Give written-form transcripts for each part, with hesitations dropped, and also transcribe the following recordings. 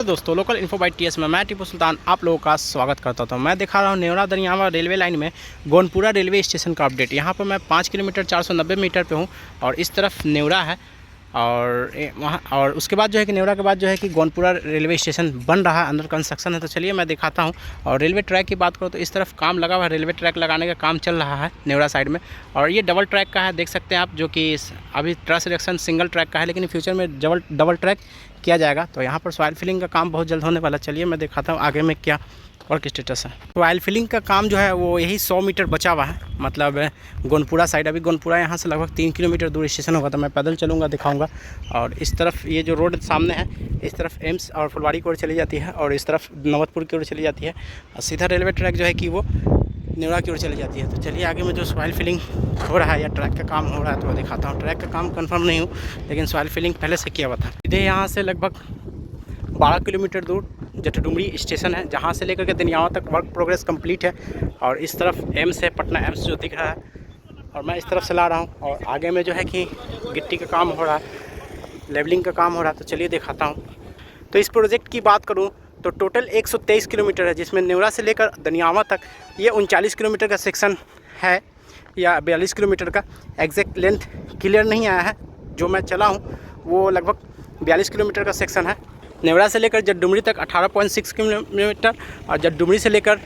दोस्तों local info by TS में मैं टीपू सुल्तान आप लोगों का स्वागत करता हूं। मैं दिखा रहा हूं नेवरा दनियावा रेलवे लाइन में गोनपुरा रेलवे स्टेशन का अपडेट। यहां पर मैं 5 किलोमीटर 490 मीटर पे हूं और इस तरफ नेवरा है और वहाँ और उसके बाद जो है कि नेवरा के बाद जो है कि गोनपुरा रेलवे स्टेशन बन रहा है, अंडर कंस्ट्रक्शन है। तो चलिए मैं दिखाता हूँ। और रेलवे ट्रैक की बात करूँ तो इस तरफ काम लगा हुआ है, रेलवे ट्रैक लगाने का काम चल रहा है नेवरा साइड में। और ये डबल ट्रैक का है, देख सकते हैं आप, जो कि अभी ट्रस सिलेक्शन सिंगल ट्रैक का है, लेकिन फ्यूचर में डबल ट्रैक किया जाएगा। तो यहाँ पर सॉइल फिलिंग का काम बहुत जल्द होने वाला। चलिए मैं दिखाता हूँ आगे में क्या वर्क स्टेटस है। सॉइल फिलिंग का काम जो है वो यही 100 मीटर बचा हुआ है, मतलब गोनपुरा साइड। अभी गोनपुरा यहाँ से लगभग 3 किलोमीटर दूर स्टेशन होगा, तो मैं पैदल चलूँगा, दिखाऊंगा। और इस तरफ ये जो रोड सामने है, इस तरफ एम्स और फुलवाड़ी की ओर चली जाती है और इस तरफ नवतपुर की ओर चली जाती है। और सीधा रेलवे ट्रैक जो है कि वो नेवरा की ओर चली जाती है। तो चलिए आगे में जो सॉइल फिलिंग हो रहा है या ट्रैक का काम हो रहा है तो दिखाता हूँ। ट्रैक का काम कंफर्म नहीं हूँ, लेकिन सॉइल फिलिंग पहले से किया हुआ था। सीधे यहाँ से लगभग 12 किलोमीटर दूर जटडुमरी स्टेशन है, जहाँ से लेकर के दनियावा तक वर्क प्रोग्रेस कंप्लीट है। और इस तरफ एम्स है, पटना एम्स जो दिख रहा है, और मैं इस तरफ से ला रहा हूँ। और आगे में जो है कि गिट्टी का काम हो रहा है, लेवलिंग का काम हो रहा है। तो चलिए दिखाता हूँ। तो इस प्रोजेक्ट की बात करूँ तो टोटल 123 किलोमीटर है, जिसमें नेवरा से लेकर दनियावा तक ये 39 किलोमीटर का सेक्शन है या 42 किलोमीटर का। एग्जैक्ट लेंथ क्लियर नहीं आया है, जो मैं चला हूँ वो लगभग 42 किलोमीटर का सेक्शन है। नेवरा से लेकर जटडुमरी तक 18.6 किलोमीटर और जटडुमरी से लेकर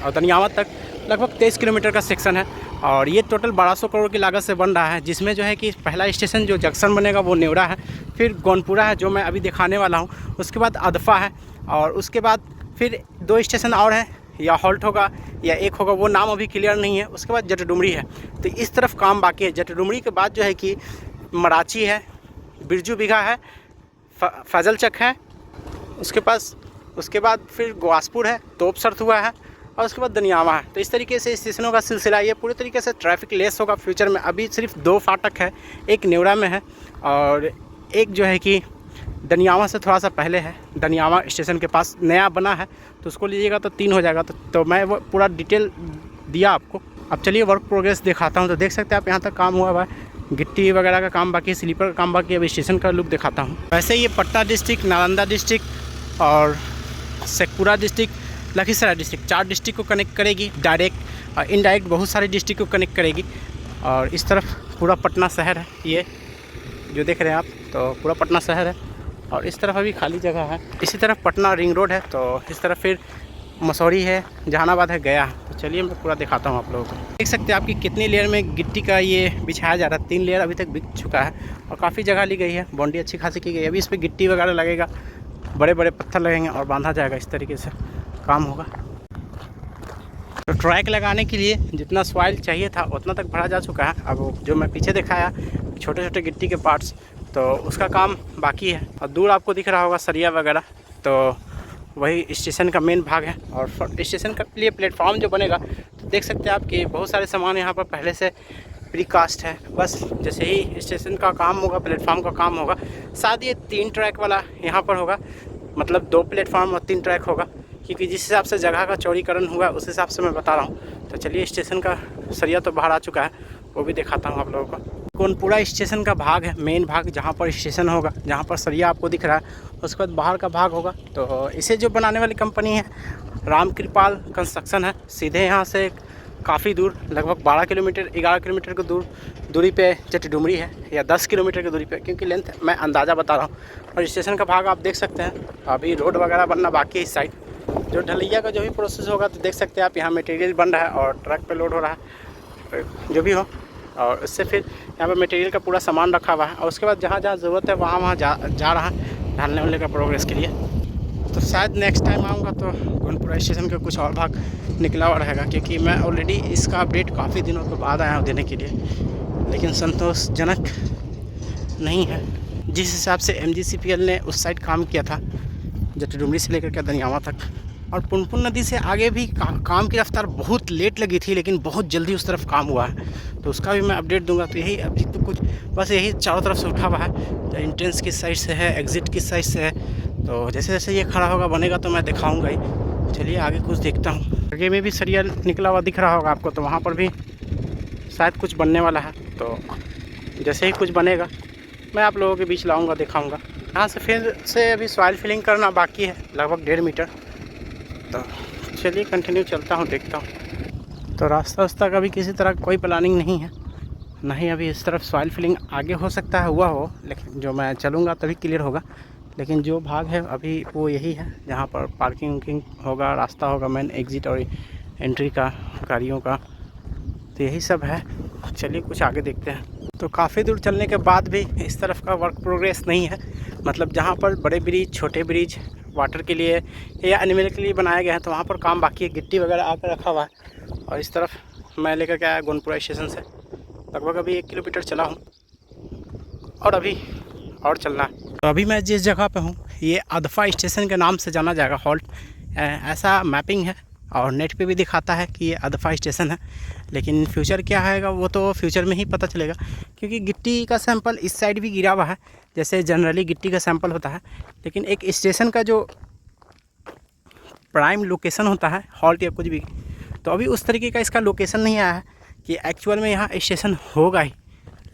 दनियावा तक लगभग 23 किलोमीटर का सेक्शन है। और ये टोटल 1200 करोड़ की लागत से बन रहा है, जिसमें जो है कि पहला स्टेशन जो जंक्शन बनेगा वो नेवरा है, फिर गोनपुरा है जो मैं अभी दिखाने वाला हूँ, उसके बाद अदफा है, और उसके बाद फिर 2 स्टेशन और हैं, या हॉल्ट होगा या एक होगा, वो नाम अभी क्लियर नहीं है। उसके बाद जटडुमरी है। तो इस तरफ काम बाकी है। जटडुमरी के बाद जो है कि मराची है, बिरजू बिघा है, फजल चक है, उसके बाद फिर ग्वासपुर है, तोप सरथुआ है, और उसके बाद दनियावा है। तो इस तरीके से स्टेशनों का सिलसिला ये पूरे तरीके से ट्रैफिक लेस होगा फ्यूचर में। अभी सिर्फ 2 फाटक है, एक नेवरा में है और एक जो है कि दनियावा से थोड़ा सा पहले है, दनियावा स्टेशन के पास नया बना है। तो उसको लीजिएगा तो 3 हो जाएगा। तो मैं वो पूरा डिटेल दिया आपको। अब चलिए वर्क प्रोग्रेस दिखाता हूँ। तो देख सकते हैं आप, यहाँ तक काम हुआ है, गिट्टी वगैरह का काम बाकी है, स्लीपर का काम बाकी है। अभी स्टेशन का लुक दिखाता हूँ। वैसे ये पटना डिस्ट्रिक्ट, नालंदा डिस्ट्रिक्ट और Sheikhpura district, Lakhisarai district, 4 district को कनेक्ट करेगी, डायरेक्ट और इनडायरेक्ट बहुत सारे डिस्ट्रिक्ट को कनेक्ट करेगी। और इस तरफ पूरा पटना शहर है, ये जो देख रहे हैं आप, तो पूरा पटना शहर है। और इस तरफ अभी खाली जगह है। इसी तरफ पटना रिंग रोड है, तो इस तरफ फिर मसौरी है, जहानाबाद है, गया। तो चलिए मैं पूरा दिखाता हूँ आप लोगों को। देख सकते हैं आपकी कितनी लेयर में गिट्टी का ये बिछाया जा रहा है। 3 लेयर अभी तक बिक चुका है और काफ़ी जगह ली गई है, बाउंड्री अच्छी खासी की गई है। अभी इस पर गिट्टी वगैरह लगेगा, बड़े बड़े पत्थर लगेंगे और बांधा जाएगा, इस तरीके से काम होगा। तो ट्रैक लगाने के लिए जितना सॉइल चाहिए था उतना तक भरा जा चुका है। अब जो मैं पीछे दिखाया छोटे छोटे गिट्टी के पार्ट्स, तो उसका काम बाकी है। और दूर आपको दिख रहा होगा सरिया वगैरह, तो वही स्टेशन का मेन भाग है। और स्टेशन के लिए प्लेटफॉर्म जो बनेगा, तो देख सकते हैं आप कि बहुत सारे सामान यहाँ पर पहले से प्रीकास्ट है। बस जैसे ही स्टेशन का काम होगा, प्लेटफॉर्म का काम होगा, शायद ये 3 ट्रैक वाला यहाँ पर होगा, मतलब 2 प्लेटफॉर्म और 3 ट्रैक होगा, क्योंकि जिस हिसाब से जगह का चौड़ीकरण हुआ उस हिसाब से मैं बता रहा हूँ। तो चलिए स्टेशन का सरिया तो बाहर आ चुका है, वो भी दिखाता हूँ आप लोगों को। गोनपुरा स्टेशन का भाग है, मेन भाग, जहाँ पर स्टेशन होगा, जहाँ पर सरिया आपको दिख रहा है। उसके बाद बाहर का भाग होगा। तो इसे जो बनाने वाली कंपनी है राम कृपाल कंस्ट्रक्शन है। सीधे यहाँ से काफ़ी दूर, लगभग 12 किलोमीटर 11 किलोमीटर की दूरी पे जटडुमरी है, या 10 किलोमीटर की दूरी पे, क्योंकि लेंथ मैं अंदाज़ा बता रहा हूँ। और स्टेशन का भाग आप देख सकते हैं, अभी रोड वगैरह बनना बाकी है इस साइड। जो ढलैया का जो भी प्रोसेस होगा, तो देख सकते हैं आप, यहाँ मटेरियल बन रहा है और ट्रक पे लोड हो रहा है, जो भी हो। और उससे फिर यहाँ पे मटेरियल का पूरा सामान रखा हुआ है। और उसके बाद जहाँ जहाँ ज़रूरत है वहाँ जा रहा है ढालने वाले का प्रोग्रेस के लिए। तो शायद नेक्स्ट टाइम आऊँगा तो गोनपुरा स्टेशन का कुछ और भाग निकला हुआ रहेगा, क्योंकि मैं ऑलरेडी इसका अपडेट काफ़ी दिनों के बाद आया हूँ देने के लिए, लेकिन संतोषजनक नहीं है। जिस हिसाब से MGCPL ने उस साइड काम किया था, जटडुमरी से लेकर के दनियावा तक, और पुनपुन नदी से आगे भी काम की रफ्तार बहुत लेट लगी थी, लेकिन बहुत जल्दी उस तरफ काम हुआ है। तो उसका भी मैं अपडेट दूंगा। तो यही अभी तो कुछ बस यही चारों तरफ से उठा हुआ है, एंट्रेंस किस साइड से है, एग्ज़िट किस साइड से है। तो जैसे जैसे ये खड़ा होगा, बनेगा, तो मैं दिखाऊंगा ही। चलिए आगे कुछ देखता हूँ। आगे में भी सरिया निकला हुआ दिख रहा होगा आपको, तो वहाँ पर भी शायद कुछ बनने वाला है। तो जैसे ही कुछ बनेगा मैं आप लोगों के बीच लाऊँगा, दिखाऊँगा। यहाँ से फिर से अभी सॉइल फिलिंग करना बाकी है, लगभग 1.5 मीटर। तो चलिए कंटिन्यू चलता हूँ, देखता हूँ। तो रास्ता का भी किसी तरह कोई प्लानिंग नहीं है, नहीं अभी इस तरफ सॉइल फिलिंग आगे हो सकता है हुआ हो, लेकिन जो मैं चलूँगा तभी क्लियर होगा। लेकिन जो भाग है अभी वो यही है जहाँ पर पार्किंग वुकिंग होगा, रास्ता होगा मेन एग्ज़िट और एंट्री का गाड़ियों का। तो यही सब है, चलिए कुछ आगे देखते हैं। तो काफ़ी दूर चलने के बाद भी इस तरफ का वर्क प्रोग्रेस नहीं है, मतलब जहाँ पर बड़े ब्रिज, छोटे ब्रिज वाटर के लिए या एनिमल के लिए बनाया गया है, तो वहाँ पर काम बाकी है। गिट्टी वगैरह आकर रखा हुआ है। और इस तरफ मैं लेकर के आया गोनपुरा स्टेशन से, लगभग अभी 1 किलोमीटर चला हूँ और अभी और चलना है। तो अभी मैं जिस जगह पे हूँ ये अदफा स्टेशन के नाम से जाना जाएगा, हॉल्ट ऐसा मैपिंग है और नेट पे भी दिखाता है कि ये अदफा स्टेशन है। लेकिन फ्यूचर क्या आएगा वो तो फ्यूचर में ही पता चलेगा, क्योंकि गिट्टी का सैंपल इस साइड भी गिरा हुआ है, जैसे जनरली गिट्टी का सैंपल होता है। लेकिन एक स्टेशन का जो प्राइम लोकेशन होता है, हॉल्ट या कुछ भी, तो अभी उस तरीके का इसका लोकेशन नहीं आया है कि एक्चुअल में यहाँ स्टेशन होगा ही।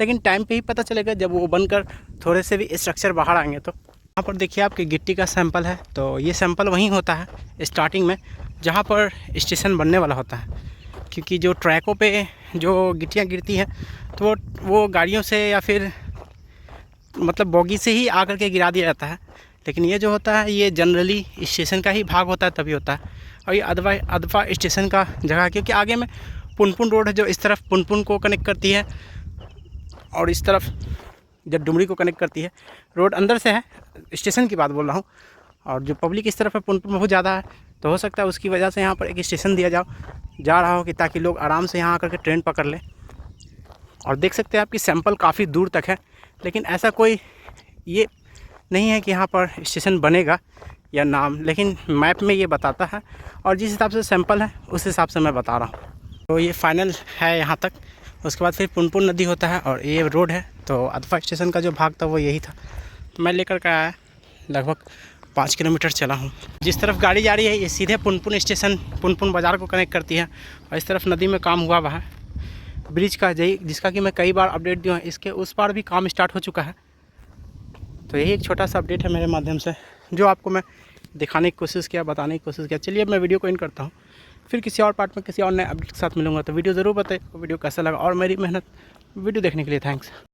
लेकिन टाइम पे ही पता चलेगा जब वो बनकर थोड़े से भी स्ट्रक्चर बाहर आएंगे। तो यहाँ पर देखिए आपकी गिट्टी का सैंपल है, तो ये सैंपल वहीं होता है स्टार्टिंग में जहाँ पर स्टेशन बनने वाला होता है। क्योंकि जो ट्रैकों पे जो गिट्टियाँ गिरती हैं तो वो गाड़ियों से या फिर मतलब बोगी से ही आकर के गिरा दिया जाता है। लेकिन ये जो होता है ये जनरली स्टेशन का ही भाग होता है, तभी होता है। और ये अदफा स्टेशन का जगह है, क्योंकि आगे में पुनपुन रोड है जो इस तरफ पुनपुन को कनेक्ट करती है और इस तरफ जब डुमरी को कनेक्ट करती है। रोड अंदर से है, स्टेशन की बात बोल रहा हूँ। और जो पब्लिक इस तरफ है पुनपुन बहुत ज़्यादा है, तो हो सकता है उसकी वजह से यहाँ पर एक स्टेशन दिया जा रहा हो कि ताकि लोग आराम से यहाँ आकर के ट्रेन पकड़ लें। और देख सकते हैं आपकी सैंपल काफ़ी दूर तक है, लेकिन ऐसा कोई ये नहीं है कि यहाँ पर स्टेशन बनेगा या नाम, लेकिन मैप में ये बताता है और जिस हिसाब से सैंपल है उस हिसाब से मैं बता रहा हूँ। तो ये फाइनल है यहाँ तक, उसके बाद फिर पुनपुन नदी होता है और ये रोड है। तो अदफा स्टेशन का जो भाग था वो यही था। मैं लेकर के आया, लगभग 5 किलोमीटर चला हूँ। जिस तरफ गाड़ी जा रही है ये सीधे पुनपुन स्टेशन, पुनपुन बाज़ार को कनेक्ट करती है। और इस तरफ नदी में काम हुआ हुआ है ब्रिज का, जिसका कि मैं कई बार अपडेट दिया हूँ। इसके उस पार भी काम स्टार्ट हो चुका है। तो यही एक छोटा सा अपडेट है मेरे माध्यम से, जो आपको मैं दिखाने की कोशिश किया, बताने की कोशिश किया। चलिए अब मैं वीडियो को एंड करता हूँ, फिर किसी और पार्ट में किसी और नए अपडेट के साथ मिलूंगा। तो वीडियो ज़रूर बताइए वीडियो कैसा लगा, और मेरी मेहनत वीडियो देखने के लिए थैंक्स।